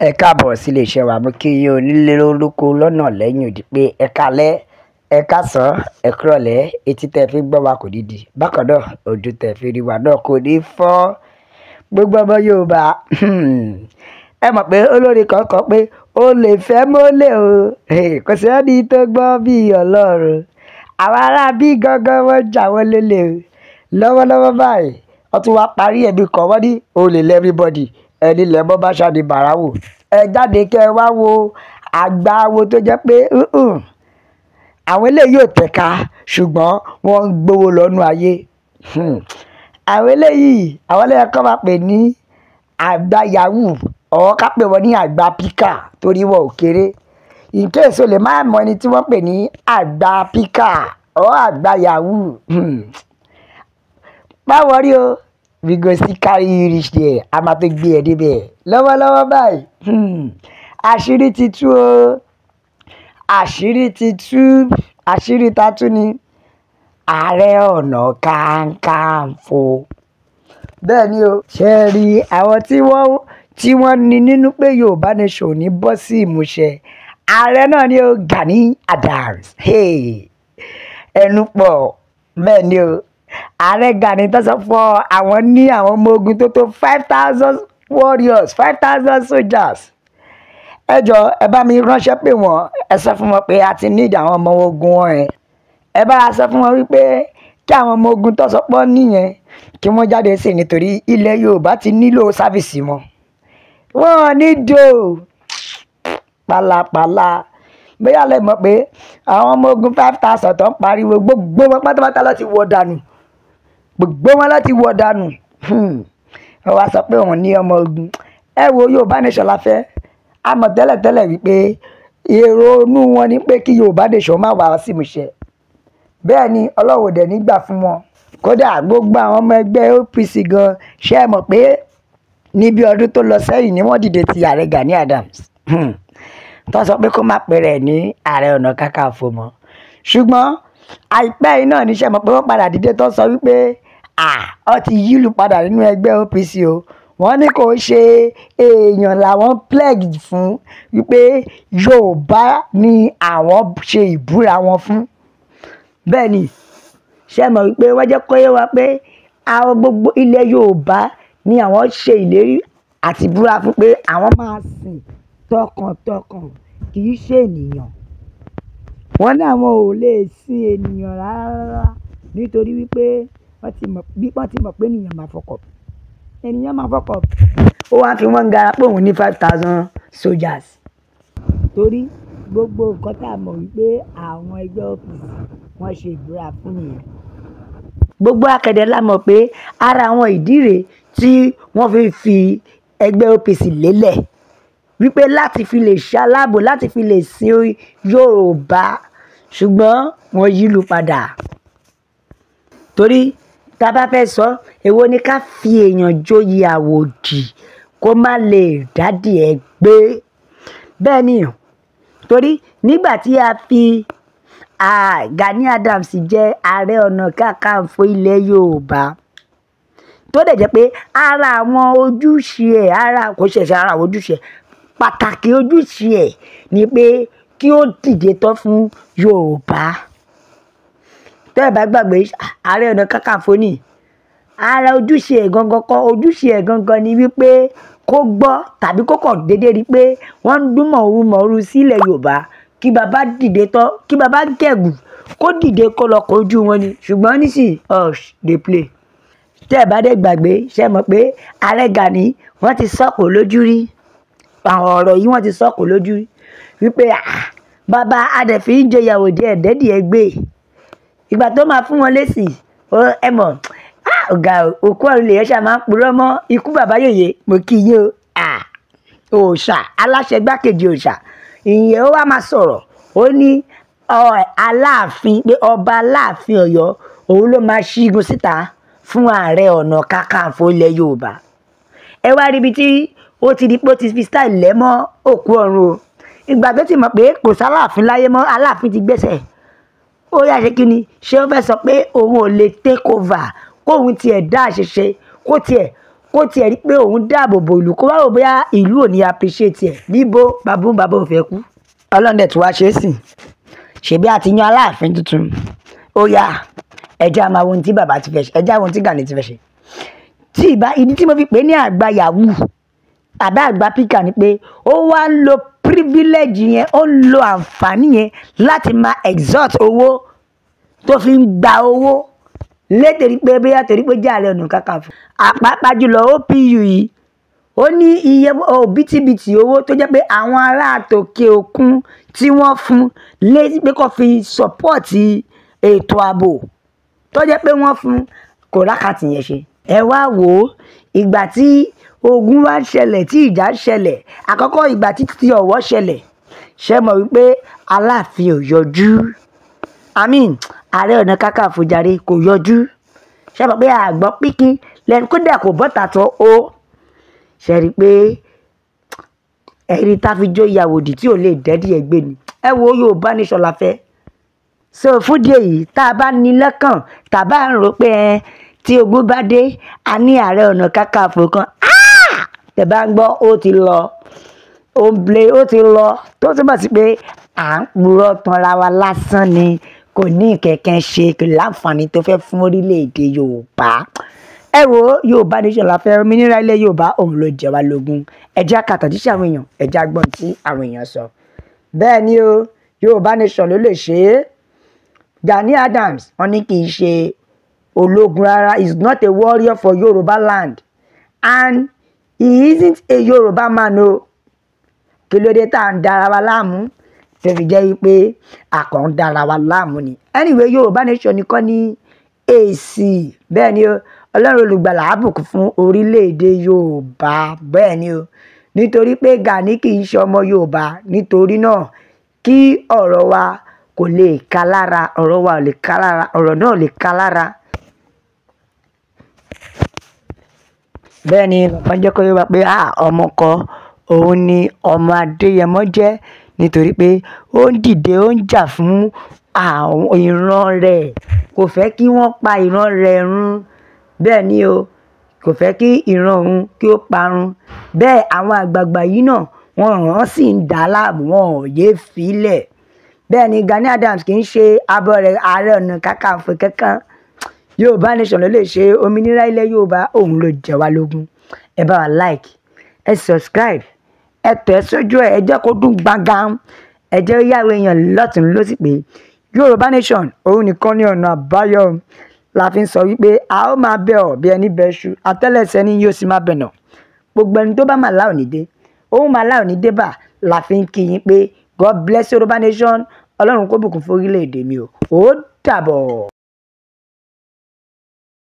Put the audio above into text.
Ẹ káàbọ̀ sí iléeṣẹ́ wa, mo kí yín onílé lóko lọ́nà lẹ́yìn odi pé ẹ káalẹ́, ẹ káàsán, ẹ kúrọ̀lẹ́, etí tẹ́ fi gbọ́ wa kò ní di. Bákan náà, ojú tẹ́ fi rí wa náà kò ní fọ́. Gbogbo ọmọ Yorùbá, ẹ mọ̀ pé olórin kan kọ pé o lè fẹ́ mọ́lẹ̀ o, kò sẹ́ni tó gbọ́ bí Ọlọ́run. Àwọn ará bí gangan wọ́n jà wọ́n lélẹ̀ o. Lọ́wọ́lọ́wọ́ báyìí, wọ́n tún wá parí ẹ̀mí kan wọ́n ní o lè lẹ́ everybody. Ẹni lẹ́mọ́ bá ṣáde bàrà wò. Ẹ jáde kẹ́ ẹ wá wo àgbà wo tó jẹ́ pé àwọn eléyìí ò tẹ̀ka ṣùgbọ́n wọ́n ń gbowó lọ́nu ayé. Àwọn eléyìí àwọn ẹlẹ́yìn kan máa pè ní àgbà yahoo ọ̀ ká pè wọ́n ní àgbà píkà torí wọn ò kéré. In case o lè má mọ ẹni tí wọ́n pè ní àgbà píkà ọ̀ àgbà yahoo. Báwo rí o? We go still carry you reach there. A máa tó gbé ẹ débẹ̀. Lọ́wọ́lọ́wọ́ báyìí, àṣírí ti tú o. Àṣírí ti tú. Àṣírí ta tú ni Ààrẹ Ọ̀nà Kakanfò. Bẹ́ẹ̀ ni o. Ṣé ẹ rí àwọn tí wọ́n ní nínú pé Yorùbá Nation ò ní bọ́ sí ìmúṣẹ? Ààrẹ náà ni o, Gani Adams. Ẹnu pọ̀. Bẹ́ẹ̀ ni o. Ààrẹ Gani tó sọ fún àwọn ní àwọn ọmọ ogun tó tó 5,000 warriors, 5,000 soldiers. Ẹ jọ̀ọ́ ẹ bá mi ránṣẹ́ pé wọ́n, ẹ sọ fún wọn pé a ti need àwọn ọmọ ogun wọn yẹn. Ẹ bá sọ fún wọn wípé kí àwọn ọmọ ogun tó sọ pé nìyẹn kí wọ́n jáde sí nítorí ilẹ̀ Yorùbá ti nílò sáfìsì wọn. Wọ́n ní dò pàlàpàlà. Bóyá lẹ mọ̀ pé àwọn ọmọ ogun 5,000 tó ń pariwo gbogbo wọn pátápátá láti wọ dànù. Gbogbo wọn láti wọ dànù. Wọ́n wá sọ pé òun ní ọmọ ogun. Ẹ wo Yorùbá Nation la fẹ́. A mọ̀ tẹ́lẹ̀tẹ́lẹ̀ wípé èrò inú wọn ni pé kí Yorùbá Nation má wá sí ìmúṣẹ. Bẹ́ẹ̀ ni Ọlọ́run ò dẹ̀ nígbà fún wọn. Kódà gbogbo àwọn ọmọ ẹgbẹ́ OPC gan ṣé ẹ mọ̀ pé níbi ọdún tó lọ sẹ́yìn ni wọ́n dìde ti Ààrẹ Gani Adams. Tó sọ pé kó má pèrè ní Ààrẹ Ọ̀nà Kakanfò mọ́. Ṣùgbọ́n àìpẹ́ yìí náà níṣẹ́ mọ̀ pé wọ́n padà dìde tó sọ wípé ọ ti yílù padà nínú ẹgbẹ́ OPC o. Wọ́n ní kò ṣe èèyàn làwọn pledge fún wípé Yorùbá ni àwọn ṣe ìbúra wọn fún. Bẹ́ẹ̀ ni ṣé mọ̀ wípé wọ́n jẹ́ kó yé wa pé àwọn gbogbo ilẹ̀ Yorùbá ni àwọn ṣe ìlérí àti búra fún pé àwọn máa sìn tọkàntọkàn kì í ṣe ènìyàn. Wọ́n ní àwọn ò lè sin ènìyàn rárá nítorí wípé wọ́n ti mọ̀ pé ènìyàn máa fọkọ̀. Ènìyàn máa fọkọ̀. Ó wá fi wọ́n gara pé òun ní 5,000 soldiers. Torí gbogbo nǹkan tá a mọ̀ wípé àwọn ẹgbẹ́ OPC wọ́n ṣe ìbúra fún nìyẹn. Gbogbo akẹ̀dẹ̀ la mọ̀ pé ara àwọn ìdí rèé tí wọ́n fi ẹgbẹ́ OPC lélẹ̀ wípé láti fi lè ṣaláàbò láti fi lè sin Yorùbá ṣùgbọ́n wọ́n yílù padà. Torí tá a bá fẹ́ sọ èwo ni ká fi èèyàn joyè àwòdì kó má lè dádì ẹ gbé. Bẹ́ẹ̀ ni torí nígbà tí a fi Gani Adams jẹ Ààrẹ Ọ̀nà Kakanfò ilẹ̀ Yorùbá tó dẹ̀ jẹ́ pé ara àwọn ojúṣe ẹ̀ kò ṣẹ̀ṣẹ̀ ara àwọn ojúṣe pàtàkì ojúṣe ẹ̀ ni pé kí ó dìde tán fún Yorùbá. Tẹ́ ẹ bá gbàgbé Ààrẹ Ọ̀nà Kakanfò ní ara ojúṣe ẹ̀ gangan kọ́ ojúṣe ẹ̀ gangan ni wípé kó gbọ́ tàbí kó kàn déédéé rí pé wọ́n ń dún mọ̀ọ́rú sílẹ̀ Yorùbá kí bàbá dìde tán kí bàbá gẹ̀gù kó dìde kó lọ kojú wọn ni ṣùgbọ́n nísìnyí dey play. Tẹ́ ẹ bá dé gbàgbé ṣe mọ̀ pé Ààrẹ Gani wọ́n ti sọ̀kò lójú rí àwọn ọ̀rọ̀ yìí wọ́n ti sọ̀kò lójú rí wípé bàbá adẹ̀fín ń jẹ ìyàwó díẹ̀ dẹ́dì ẹ gbé. Ìgbà tó máa fún wọn lésì ẹ mọ̀ ọ̀gá òkú ọ̀run lè ṣá máa ń purọ́ mọ́ ikú bàbá yèyé mo kí yín o. Òòṣà aláṣẹ gbákejì òòṣà ìyẹn ó wá máa sọ̀rọ̀ ó ní Aláàfin pé ọba Aláàfin Ọ̀yọ́ òun ló máa ṣígun síta fún Ààrẹ Ọ̀nà Kakanfò ilẹ̀ Yorùbá. Ẹ wá rí ibi tí ó ti di pé ó ti fi style lẹ́ mọ́ òkú ọ̀run o. Ìgbà tó ti mọ̀ pé kò sáláàfin láyé mọ́ Aláàfin ti gbẹ́sẹ̀. Ó yá ṣe kí ni ṣé ó fẹ́ sọ pé òun ò lè take over kóun tiẹ̀ dá àṣẹṣe kó tiẹ̀ kó tiẹ̀ rí pé òun dáàbò bo ìlú kó wá rò bóyá ìlú ò ní appreciate ẹ̀ níbo bàbá ò fẹ́ kú. Ọlọ́run dẹ̀ tí wàá ṣe é sìn ṣèbí àti yan Aláàfin tuntun ó yá ẹja máa wo ohun tí bàbá ti fẹ́ ṣe ẹja wo ohun tí Gani ti fẹ́ ṣe. tí ìdí tí mo fi pè ní àgbà yahoo àbá àgbà píkà ni pé ó wá ń lo privilege yẹn ó ń lo àǹfààní yẹn láti máa exalt owó tó fi ń gba owó létèrí pé bóyá torí pé jẹ́ Ààrẹ Ọ̀nà Kakanfò. àpapọ̀ jùlọ OPU yìí ó ní iye òbítíbitì owó tó jẹ́ pé àwọn ará àtòkè òkun tí wọ́n fún létí pé kó fi sọ́pọ́ọ̀tì ètò ààbò tó jẹ́ pé wọ́n fún kò rákàtì yẹn ṣe. ẹ wá wò ó ìgbà tí ogun wá ṣẹlẹ̀ tí ìjà ṣẹlẹ̀ àkọ́kọ́ ìgbà tí ti Ọ̀wọ̀ ṣẹlẹ̀ ṣe mọ̀ wípé Aláàfin ò yọjú Ààrẹ Ọ̀nà Kakanfò jàre kò yọjú ṣe mọ̀ pé àgbọ̀ pínpín lẹ́nu kódà kò bọ́ta tó ó ṣe rí i pé ẹ̀rí tá fi jó ìyàwòdì tí ò lè dẹ́dí ẹgbẹ́ ni. ẹ wo Yorùbá Nation la fẹ́ so fún díẹ̀ yìí tá a bá ní lọ́kàn tàbá ń rò pé tí ogun bá dé a ní Ààrẹ Ọ̀nà Kakanfò kan tẹ̀ bá ń gbọ́ ó ti lọ ó ti lọ tó túbọ̀ sí pé à ń purọ́ tanra wa lásán ni kò ní kẹ̀kẹ́ ṣe kò láǹfààní tó fẹ́ fún orílẹ̀-èdè Yorùbá. ẹ wo Yorùbá Nation la fẹ́ òmìnira ilẹ̀ Yorùbá òun ló jẹ wá lógún ẹjẹ́ àkàtàjíṣẹ́ àwọn èèyàn ẹjẹ́ àgbọ̀n tí àwọn èèyàn sọ. bẹ́ẹ̀ ni o Yorùbá Nation ló lè ṣe é. Gani Adams wọ́n ní kì í ṣe ológun rárá he is not a warrior for Yorùbá land and he isn't a Yorùbá man o. kí ló dé tá à ń dára wa láàmú tó fi jẹ́ wípé àkàn ń dára wa láàmú ni. anyway Yorùbá Nation nìkan ní èsì bẹ́ẹ̀ ni o Ọlọ́run olùgbàlà á bùkún fún orílẹ̀-èdè Yorùbá bẹ́ẹ̀ ni o nítorí pé Gani kì í ṣe ọmọ Yorùbá nítorí náà kí ọ̀rọ̀ wa kò lè ká lára ọ̀rọ̀ wa ò lè ká lára ọ̀rọ̀ náà ò lè ká lára. bẹ́ẹ̀ ni bàbá jẹ́ kó yé wa pé ọmọ kan òun ni ọmọ Adéyẹmọ jẹ́ nítorí pé ó ń dìde ó ń jà fún àwọn ìran rẹ̀ kò fẹ́ kí wọ́n pa ìran rẹ̀ run bẹ́ẹ̀ ni o kò fẹ́ kí ìran òun kí ó parun bẹ́ẹ̀ àwọn àgbààgbà yìí náà wọ́n sì ń dà á láàmú wọn ò yéé filẹ̀. bẹ́ẹ̀ ni Gani Adams kì í ṣe abọ́ rẹ̀ Ààrẹ Ọ̀nà Kakanfò kankan Yorùbá Nation ló lè ṣe òmìnira ilẹ̀ Yorùbá òun ló jẹ wá lógún. ẹ bá wa like ẹ subscribe ẹ tẹ̀ sójú ẹ jẹ́ kó dún gbàngàn ẹ jẹ́ yàwó èèyàn lọ́tún lọ́sì pé Yorùbá Nation òun nìkan ní ọ̀nà àbáyọ la fi ń sọ wípé a ó máa bẹ̀ ọ́ bí ẹni bẹ̀ ṣu àtẹ́lẹsẹ̀ ni yóò sì máa bẹ̀ nà gbogbo ẹni tó bá máa láò ní dé òun máa láò ní dé bá la fi ń kí yín pé God bless Yorùbá Nation Ọlọ́run kó bùkún fún orílẹ̀-èdè mi o ó dàbọ̀.